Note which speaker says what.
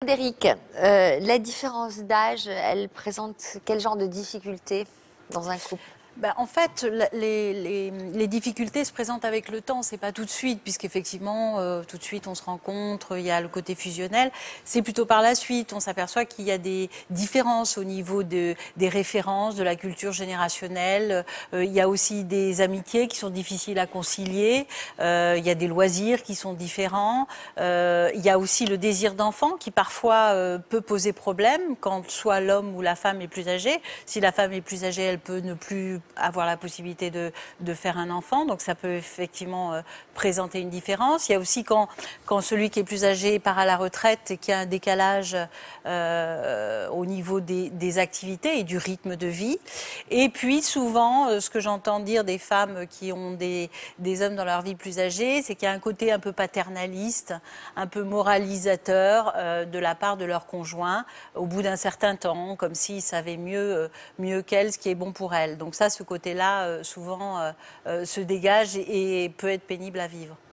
Speaker 1: Frédéric, la différence d'âge, elle présente quel genre de difficultés dans un couple?
Speaker 2: En fait, les difficultés se présentent avec le temps, c'est pas tout de suite, puisqu'effectivement, tout de suite on se rencontre, il y a le côté fusionnel. C'est plutôt par la suite, on s'aperçoit qu'il y a des différences au niveau des références, de la culture générationnelle. Il y a aussi des amitiés qui sont difficiles à concilier. Il y a des loisirs qui sont différents. Il y a aussi le désir d'enfant qui parfois peut poser problème quand soit l'homme ou la femme est plus âgée. Si la femme est plus âgée, elle peut ne plus avoir la possibilité de faire un enfant, donc ça peut effectivement présenter une différence. Il y a aussi quand celui qui est plus âgé part à la retraite et qu'il y a un décalage au niveau des activités et du rythme de vie. Et puis souvent, ce que j'entends dire des femmes qui ont des hommes dans leur vie plus âgés, c'est qu'il y a un côté un peu paternaliste, un peu moralisateur de la part de leur conjoint au bout d'un certain temps, comme s'ils savaient mieux qu'elle ce qui est bon pour elle. Donc ça, ce côté-là, souvent, se dégage et peut être pénible à vivre.